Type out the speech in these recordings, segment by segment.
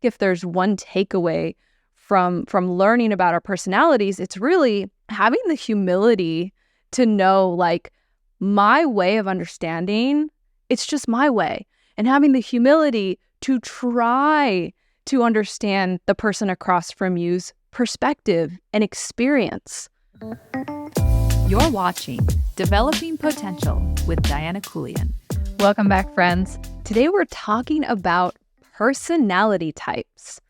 if there's one takeaway from learning about our personalities, it's really having the humility to know, like, my way of understanding, it's just my way. And having the humility to try to understand the person across from you's perspective and experience. You're watching Developing Potential with Diana Keuilian. Welcome back, friends. Today we're talking about personality types.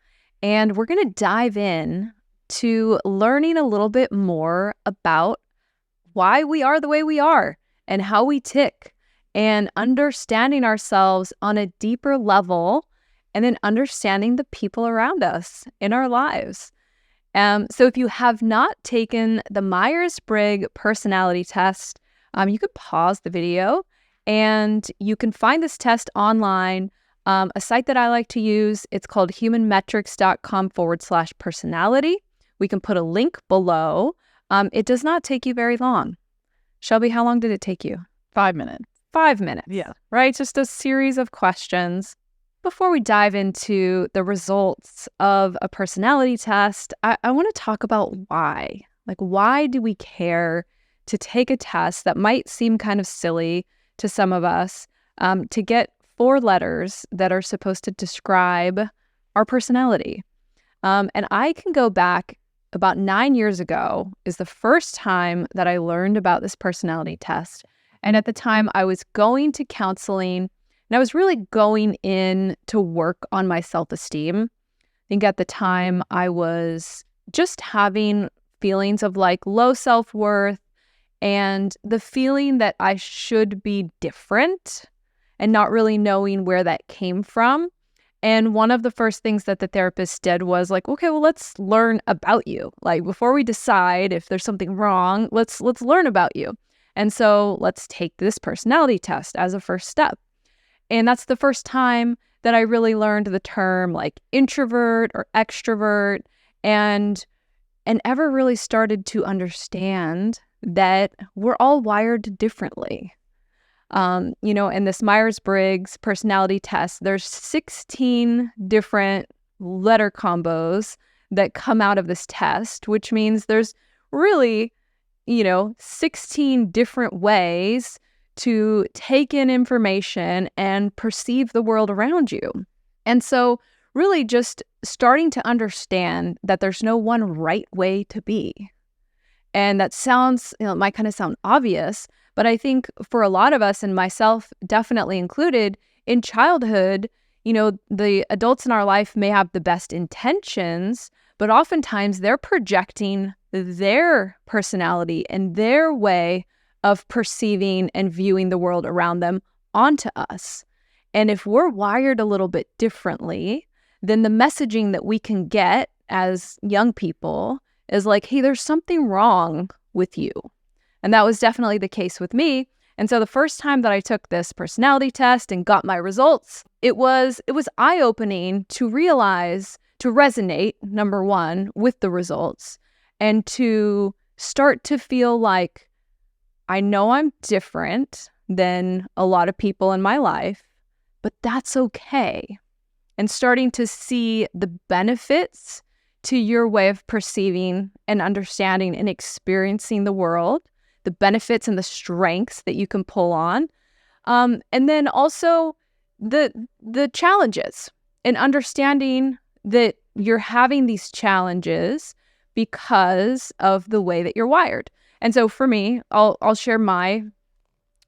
And we're going to dive in to learning a little bit more about why we are the way we are and how we tick, and understanding ourselves on a deeper level, and then understanding the people around us in our lives. So if you have not taken the Myers-Briggs personality test, you could pause the video and you can find this test online. A site that I like to use, it's called humanmetrics.com/personality. We can put a link below. It does not take you very long. Shelby, how long did it take you? 5 minutes. 5 minutes. Yeah. Right? Just a series of questions. Before we dive into the results of a personality test, I want to talk about why. Like, why do we care to take a test that might seem kind of silly to some of us, to get 4 letters that are supposed to describe our personality? And I can go back about 9 years ago is the first time that I learned about this personality test. And at the time I was going to counseling, and I was really going in to work on my self-esteem. I think at the time I was just having feelings of like low self-worth and the feeling that I should be different and not really knowing where that came from. And one of the first things that the therapist did was like, okay, well, let's learn about you. Like, before we decide if there's something wrong, let's learn about you. And so let's take this personality test as a first step. And that's the first time that I really learned the term like introvert or extrovert, and ever really started to understand that we're all wired differently. In this Myers-Briggs personality test, there's 16 different letter combos that come out of this test, which means there's really, 16 different ways to take in information and perceive the world around you. And so really just starting to understand that there's no one right way to be. And that sounds, it might kind of sound obvious, but I think for a lot of us, and myself definitely included, in childhood, the adults in our life may have the best intentions, but oftentimes they're projecting their personality and their way of perceiving and viewing the world around them onto us. And if we're wired a little bit differently, then the messaging that we can get as young people is like, hey, there's something wrong with you. And that was definitely the case with me. And so the first time that I took this personality test and got my results, it was eye-opening to realize, to resonate, number one, with the results, and to start to feel like I know I'm different than a lot of people in my life, but that's okay. And starting to see the benefits to your way of perceiving and understanding and experiencing the world, the benefits and the strengths that you can pull on. And then also the challenges, and understanding that you're having these challenges because of the way that you're wired. And so for me, I'll share my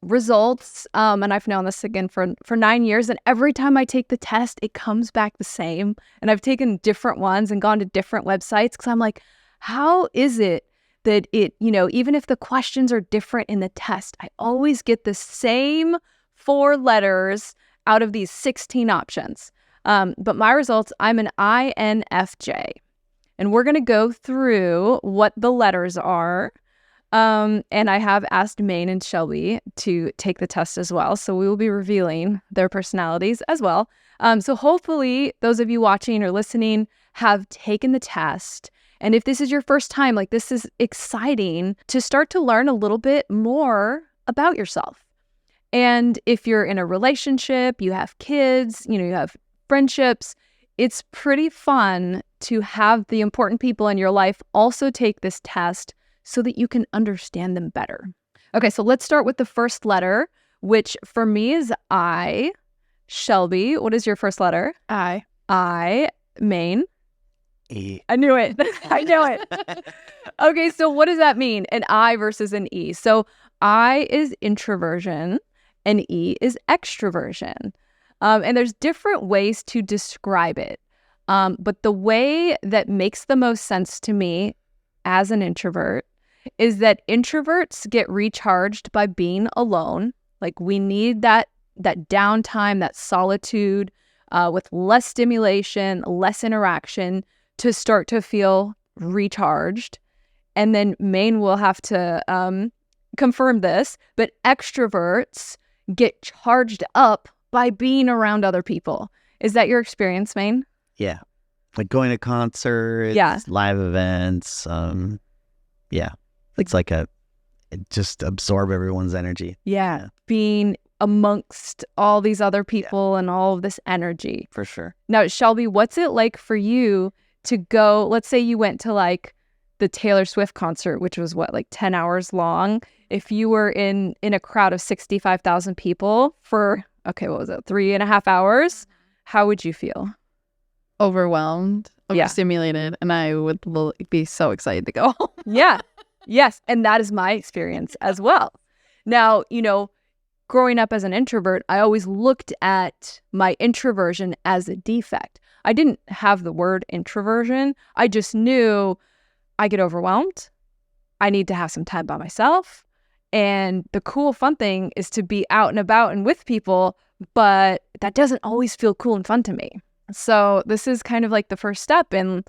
results. And I've known this again for 9 years. And every time I take the test, it comes back the same. And I've taken different ones and gone to different websites because I'm like, how is it that it, even if the questions are different in the test, I always get the same 4 letters out of these 16 options. But my results, I'm an INFJ. And we're going to go through what the letters are. And I have asked Maine and Shelby to take the test as well. So we will be revealing their personalities as well. So hopefully those of you watching or listening have taken the test. And if this is your first time, like, this is exciting to start to learn a little bit more about yourself. And if you're in a relationship, you have kids, you have friendships, it's pretty fun to have the important people in your life also take this test so that you can understand them better. Okay, so let's start with the first letter, which for me is I. Shelby, what is your first letter? I. Maine. E. I knew it. I knew it. Okay, so what does that mean? An I versus an E. So I is introversion and E is extroversion. And there's different ways to describe it. But the way that makes the most sense to me as an introvert is that introverts get recharged by being alone. Like we need that downtime, that solitude with less stimulation, less interaction to start to feel recharged. And then Maine will have to confirm this, but extroverts get charged up by being around other people. Is that your experience, Maine? Yeah. Like going to concerts, live events. It's like just absorb everyone's energy. Yeah. Being amongst all these other people and all of this energy. For sure. Now, Shelby, what's it like for you to go, let's say you went to like the Taylor Swift concert, which was like 10 hours long. If you were in a crowd of 65,000 people for, what was it, 3.5 hours, how would you feel? Overwhelmed, overstimulated, and I would be so excited to go home. Yeah. Yes. And that is my experience as well. Now, growing up as an introvert, I always looked at my introversion as a defect. I didn't have the word introversion. I just knew I get overwhelmed. I need to have some time by myself. And the cool, fun thing is to be out and about and with people, but that doesn't always feel cool and fun to me. So this is kind of like the first step in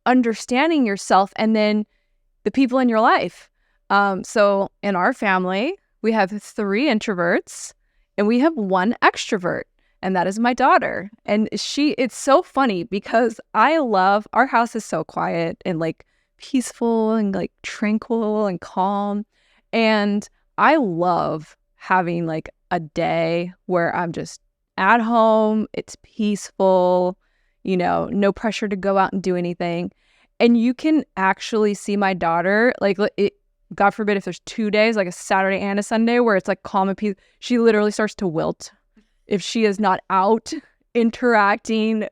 understanding yourself and then the people in your life. So in our family, we have 3 introverts and we have 1 extrovert, and that is my daughter. And it's so funny because our house is so quiet and like peaceful and like tranquil and calm. And I love having like a day where I'm just at home, it's peaceful, no pressure to go out and do anything. And you can actually see my daughter, like God forbid if there's 2 days, like a Saturday and a Sunday, where it's like calm and peace, she literally starts to wilt if she is not out interacting,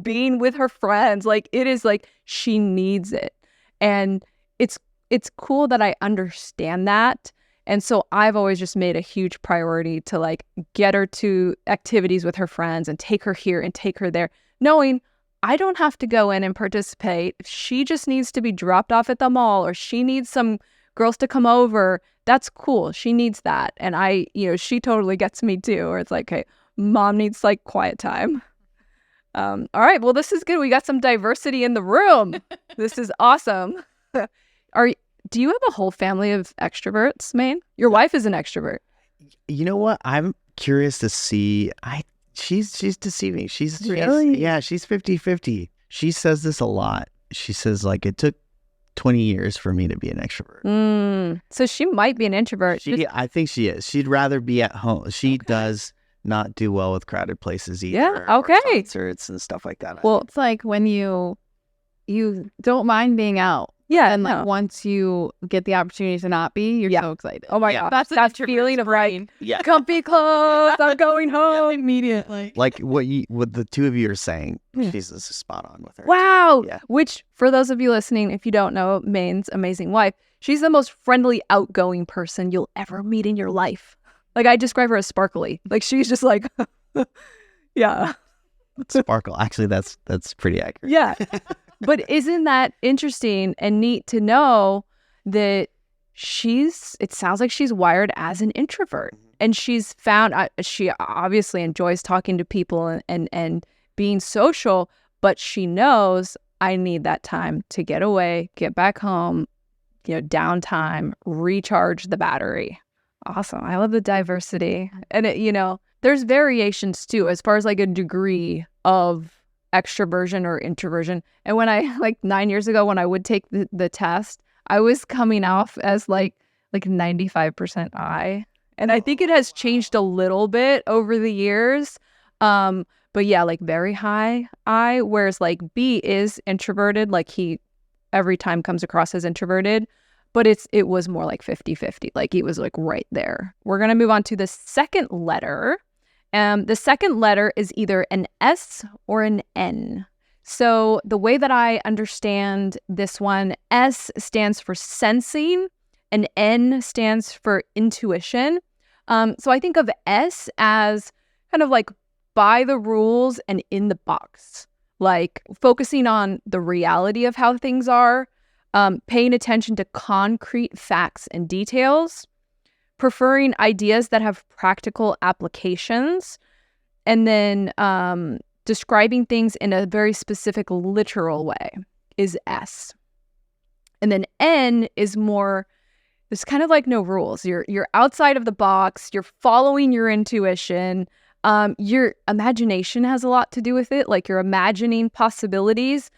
being with her friends. Like it is like she needs it. And it's cool that I understand that. And so I've always just made a huge priority to like get her to activities with her friends and take her here and take her there, knowing I don't have to go in and participate. If she just needs to be dropped off at the mall or she needs some girls to come over, that's cool. She needs that. And she totally gets me too. Or it's like, hey, mom needs like quiet time. All right. Well, this is good. We got some diversity in the room. This is awesome. Do you have a whole family of extroverts, Maine? Your wife is an extrovert. You know what? I'm curious to see. She's deceiving. She's 50-50. She says this a lot. She says like it took 20 years for me to be an extrovert. So she might be an introvert. I think she is. She'd rather be at home. She does not do well with crowded places either. Yeah, okay. Or concerts and stuff like that. Well, it's like when you don't mind being out. Yeah. And like once you get the opportunity to not be, you're so excited. Oh my God. That's that feeling of like, comfy clothes, I'm going home. Immediately. Like what the two of you are saying, she's spot on with her. Wow. Yeah. Which, for those of you listening, if you don't know Maine's amazing wife, she's the most friendly, outgoing person you'll ever meet in your life. Like I describe her as sparkly. Like she's just like, yeah. Sparkle. Actually, that's pretty accurate. Yeah. But isn't that interesting and neat to know that it sounds like she's wired as an introvert, and she's found, she obviously enjoys talking to people and being social, but she knows I need that time to get away, get back home, downtime, recharge the battery. Awesome. I love the diversity. And there's variations too, as far as like a degree of extroversion or introversion. And when I 9 years ago, when I would take the test, I was coming off as like 95% I. And I think it has changed a little bit over the years. But But yeah, like very high I, whereas like B is introverted, like he every time comes across as introverted, but it was more like 50-50. Like he was like right there. We're going to move on to the second letter. The second letter is either an S or an N. So the way that I understand this one, S stands for sensing and N stands for intuition. So I think of S as kind of like by the rules and in the box, like focusing on the reality of how things are, paying attention to concrete facts and details, preferring ideas that have practical applications, and then describing things in a very specific literal way is S. And then N is more, there's kind of like no rules. You're outside of the box. You're following your intuition. Your imagination has a lot to do with it. Like you're imagining possibilities.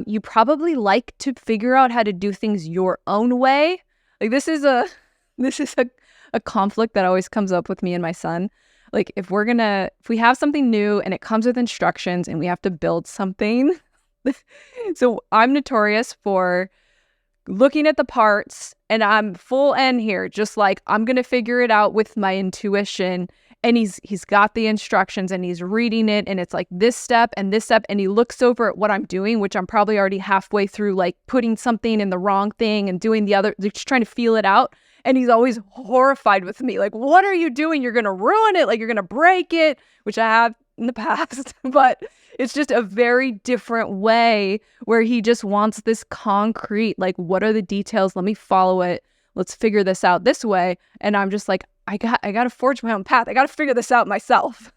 You probably like to figure out how to do things your own way. Like this is a conflict that always comes up with me and my son. Like if we have something new and it comes with instructions and we have to build something. So I'm notorious for looking at the parts and I'm full N here, just like I'm going to figure it out with my intuition. And he's got the instructions and he's reading it and it's like this step and he looks over at what I'm doing, which I'm probably already halfway through, like putting something in the wrong thing and doing the other, just trying to feel it out. And he's always horrified with me. Like, what are you doing? You're going to ruin it. Like, you're going to break it, which I have in the past. But it's just a very different way where he just wants this concrete, like, what are the details? Let me follow it. Let's figure this out this way. And I'm just like, I got to forge my own path. I got to figure this out myself.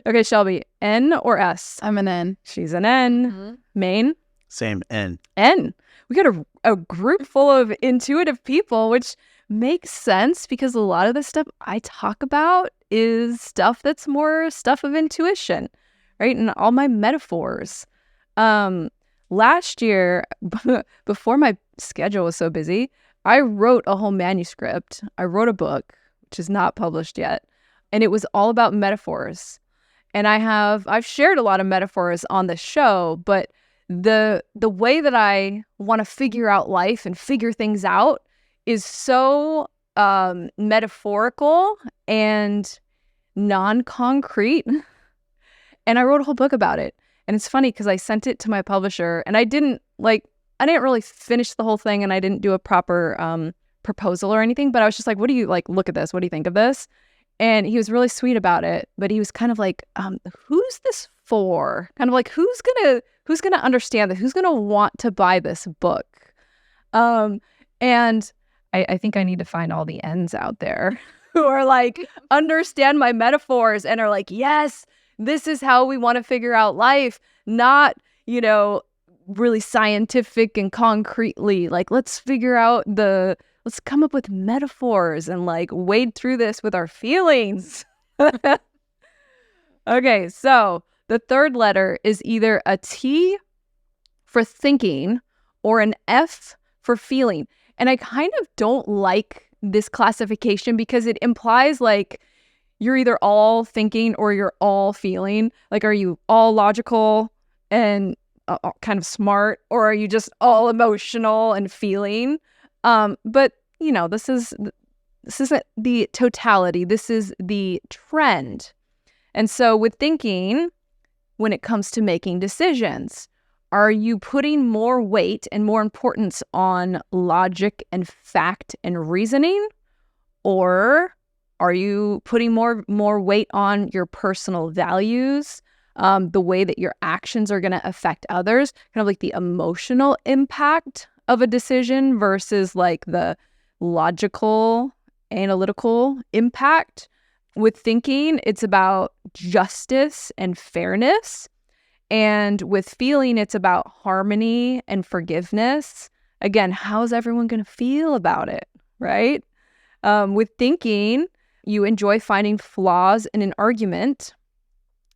Okay, Shelby, N or S? I'm an N. She's an N. Mm-hmm. Maine? Same, N. N. We got a group full of intuitive people, which makes sense because a lot of the stuff I talk about is stuff that's more stuff of intuition, right? And all my metaphors. Last year, before my schedule was so busy, I wrote a whole manuscript. I wrote a book, which is not published yet, and it was all about metaphors. And I've shared a lot of metaphors on the show, but the way that I want to figure out life and figure things out is so metaphorical and non-concrete. And I wrote a whole book about it. And it's funny because I sent it to my publisher and I didn't really finish the whole thing and I didn't do a proper proposal or anything, but I was just like, what do you look at this? What do you think of this? And he was really sweet about it, but he was kind of like, who's this for? Kind of like, who's gonna understand this? Who's gonna want to buy this book? And I think I need to find all the N's out there who are like, understand my metaphors and are like, yes, this is how we want to figure out life, not, really scientific and concretely. Like, let's come up with metaphors and like wade through this with our feelings. Okay, so the third letter is either a T for thinking or an F for feeling. And I kind of don't like this classification because it implies like you're either all thinking or you're all feeling. Like, are you all logical and kind of smart, or are you just all emotional and feeling? But this isn't the totality. This is the trend. And so with thinking, when it comes to making decisions, are you putting more weight and more importance on logic and fact and reasoning? Or are you putting more weight on your personal values, the way that your actions are going to affect others, kind of like the emotional impact of a decision versus like the logical, analytical impact? With thinking, it's about justice and fairness. And with feeling, it's about harmony and forgiveness. Again, how's everyone going to feel about it, right? With thinking, you enjoy finding flaws in an argument.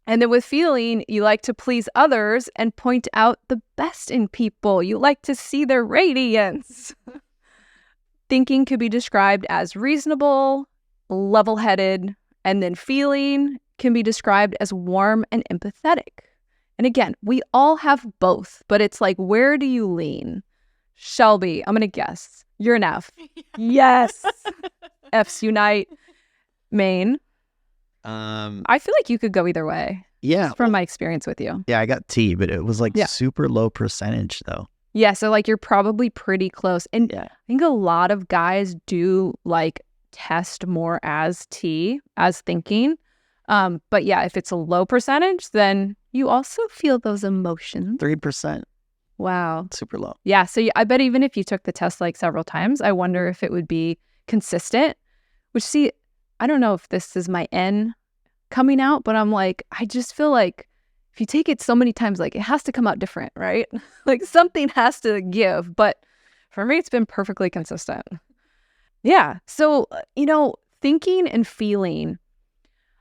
And then with feeling, you like to please others and point out the best in people. You like to see their radiance. Thinking could be described as reasonable, level-headed, and then feeling can be described as warm and empathetic. And again, we all have both, but it's like, where do you lean? Shelby, I'm going to guess. You're an F. Yes. F's unite. Maine. I feel like you could go either way. Yeah. From my experience with you. Yeah, I got T, but it was like super low percentage though. Yeah, so like you're probably pretty close. And I think a lot of guys do like test more as T, as thinking. But yeah, if it's a low percentage, then you also feel those emotions. 3%. Wow. Super low. Yeah, so I bet even if you took the test like several times, I wonder if it would be consistent. Which, see, I don't know if this is my N coming out, but I'm like, I just feel like if you take it so many times, like it has to come out different, right? Like something has to give. But for me, it's been perfectly consistent. Yeah. So, thinking and feeling,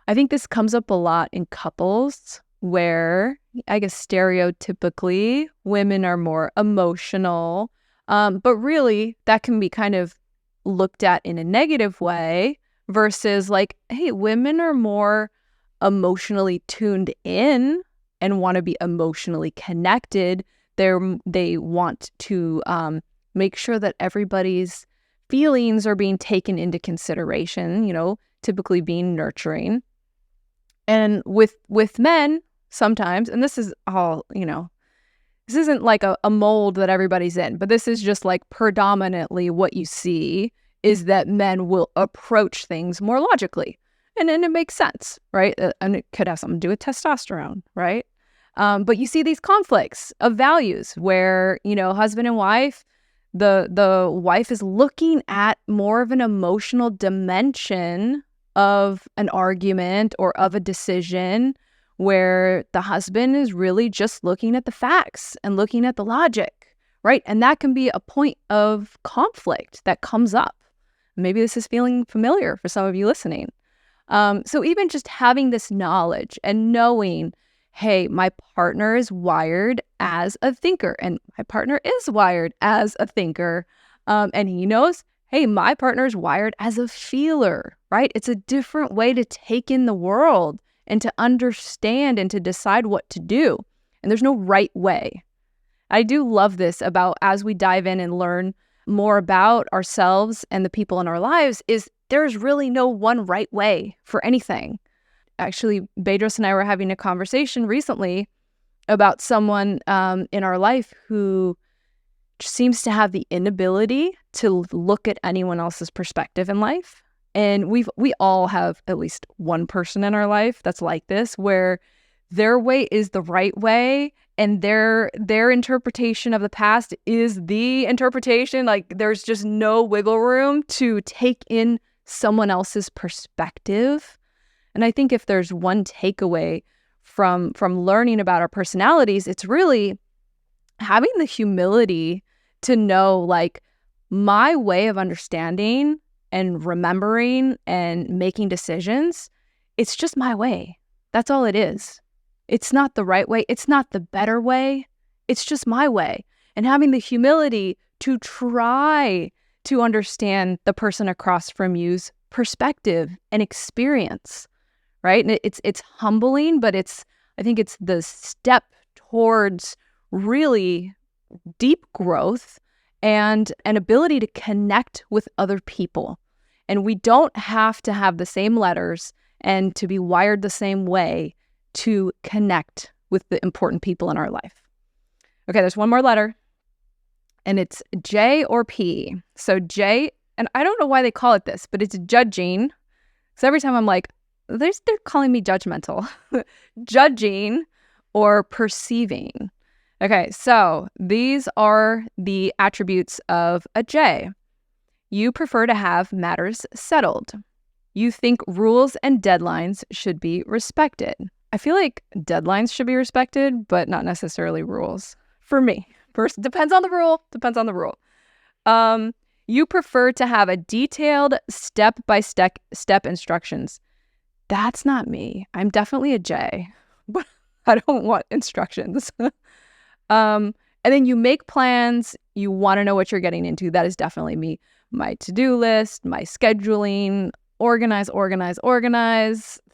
I think this comes up a lot in couples where I guess stereotypically women are more emotional. But really that can be kind of looked at in a negative way versus like, hey, women are more emotionally tuned in and want to be emotionally connected. They want to make sure that everybody's feelings are being taken into consideration, typically being nurturing. And with men, sometimes, and this is all, this isn't like a mold that everybody's in, but this is just like predominantly what you see is that men will approach things more logically. And then it makes sense, right? And it could have something to do with testosterone, right? But you see these conflicts of values where, husband and wife, the wife is looking at more of an emotional dimension of an argument or of a decision, where the husband is really just looking at the facts and looking at the logic, right? And that can be a point of conflict that comes up. Maybe this is feeling familiar for some of you listening. So even just having this knowledge and knowing, hey, my partner is wired as a thinker and my partner is wired as a thinker. And he knows, hey, my partner is wired as a feeler, right? It's a different way to take in the world and to understand and to decide what to do. And there's no right way. I do love this about as we dive in and learn more about ourselves and the people in our lives is there's really no one right way for anything. Actually, Bedros and I were having a conversation recently about someone in our life who seems to have the inability to look at anyone else's perspective in life. And we all have at least one person in our life that's like this, where their way is the right way and their interpretation of the past is the interpretation. Like there's just no wiggle room to take in someone else's perspective. And I think if there's one takeaway from learning about our personalities, it's really having the humility to know, like, my way of understanding and remembering and making decisions, it's just my way. That's all it is. It's not the right way. It's not the better way. It's just my way. And having the humility to try to understand the person across from you's perspective and experience, right? And it's humbling, but I think it's the step towards really deep growth and an ability to connect with other people. And we don't have to have the same letters and to be wired the same way to connect with the important people in our life. Okay, there's one more letter, and it's J or P. So J, and I don't know why they call it this, but it's judging. So every time I'm like, they're calling me judgmental. Judging or perceiving. Okay, so these are the attributes of a J. You prefer to have matters settled. You think rules and deadlines should be respected. I feel like deadlines should be respected, but not necessarily rules. For me. First, depends on the rule. You prefer to have a detailed step-by-step instructions. That's not me. I'm definitely a J. But I don't want instructions. And then you make plans. You want to know what you're getting into. That is definitely me. My to-do list, my scheduling, organize,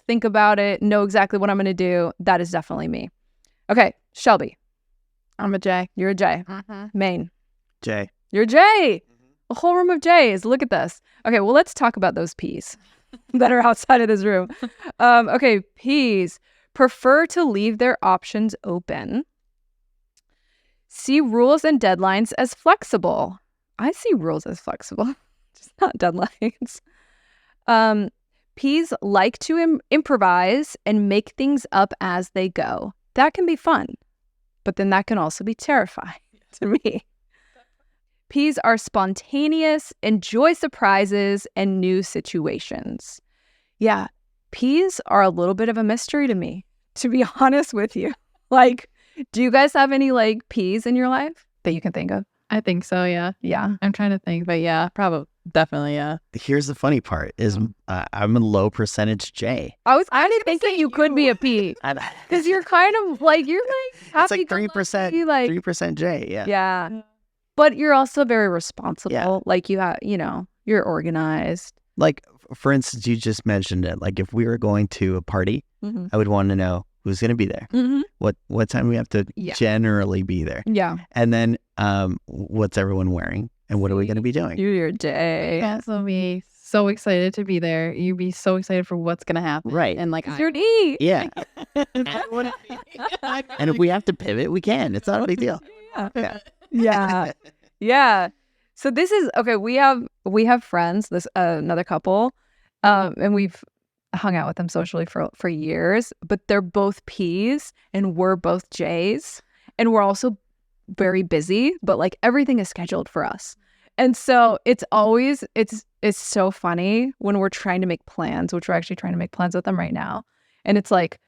think about it, know exactly what I'm going to do. That is definitely me. Okay, Shelby. I'm a J. You're a J. Maine. J. You're a J. A whole room of J's. Look at this. Okay, well, let's talk about those P's that are outside of this room. Okay, P's. Prefer to leave their options open. See rules and deadlines as flexible. I see rules as flexible, just not deadlines. P's like to improvise and make things up as they go. That can be fun, but then that can also be terrifying to me. P's are spontaneous, enjoy surprises and new situations. Yeah, P's are a little bit of a mystery to me, to be honest with you. Like, do you guys have any like P's in your life that you can think of? I think so, yeah. Yeah. I'm trying to think, but yeah, probably, definitely, yeah. Here's the funny part is I'm a low percentage J. I was kind of thinking you could be a P because you're kind of like, you're like happy. It's like 3%, like 3% J. Yeah. Yeah. But you're also very responsible. Yeah. Like you have, you're organized. Like, for instance, you just mentioned it. Like, if we were going to a party, I would want to know who's going to be there. What time we have to generally be there. Yeah. And then what's everyone wearing? And what are we going to be doing? You're a J. That's will be so excited to be there. You'd be so excited for what's going to happen. Right. And like, you're an E. Yeah. And if we have to pivot, we can. It's not a big deal. Yeah. Yeah. Yeah. So this is okay. We have friends, this another couple, and we've hung out with them socially for years, but they're both P's and we're both J's, and we're also very busy, but like everything is scheduled for us. And so it's always it's so funny when we're trying to make plans, which we're actually trying to make plans with them right now. And it's like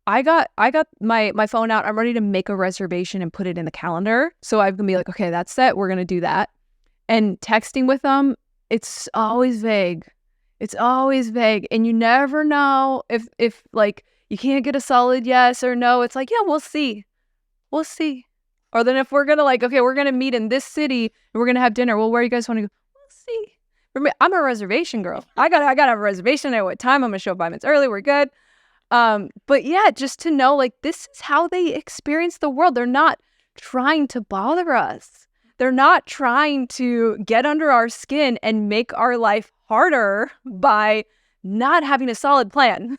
I got my phone out. I'm ready to make a reservation and put it in the calendar. So I'm going to be like, okay, that's set. We're going to do that. And texting with them, it's always vague. It's always vague. And you never know if like you can't get a solid yes or no. It's like, yeah, we'll see. We'll see. Or then if we're going to like, okay, we're going to meet in this city and we're going to have dinner. Well, where do you guys want to go? We'll see. I'm a reservation girl. I got to have a reservation at what time. I'm going to show up 5 minutes early. We're good. But yeah, just to know, like, this is how they experience the world. They're not trying to bother us. They're not trying to get under our skin and make our life harder by not having a solid plan.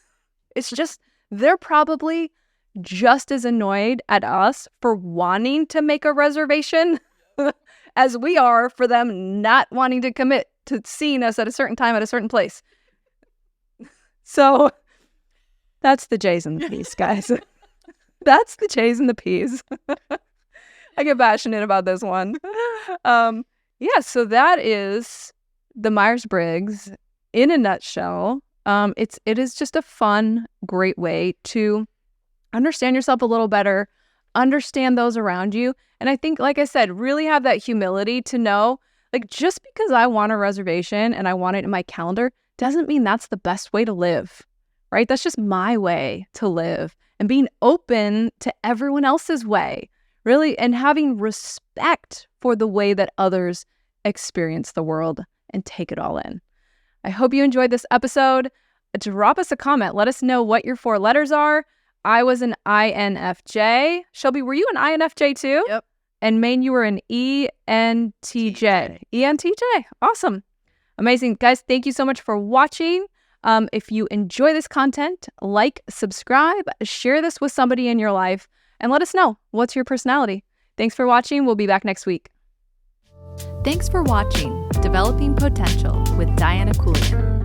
It's just, they're probably just as annoyed at us for wanting to make a reservation as we are for them not wanting to commit to seeing us at a certain time at a certain place. So that's the J's and the P's, guys. That's the J's and the P's. I get passionate about this one. Yeah, so that is the Myers-Briggs in a nutshell. It is just a fun, great way to understand yourself a little better, understand those around you. And I think, like I said, really have that humility to know, like, just because I want a reservation and I want it in my calendar doesn't mean that's the best way to live. Right? That's just my way to live, and being open to everyone else's way, really, and having respect for the way that others experience the world and take it all in. I hope you enjoyed this episode. Drop us a comment. Let us know what your 4 letters are. I was an INFJ. Shelby, were you an INFJ too? Yep. And Maine, you were an ENTJ. ENTJ. Awesome. Amazing. Guys, thank you so much for watching. If you enjoy this content, like, subscribe, share this with somebody in your life, and let us know what's your personality. Thanks for watching. We'll be back next week. Thanks for watching Developing Potential with Diana Keuilian.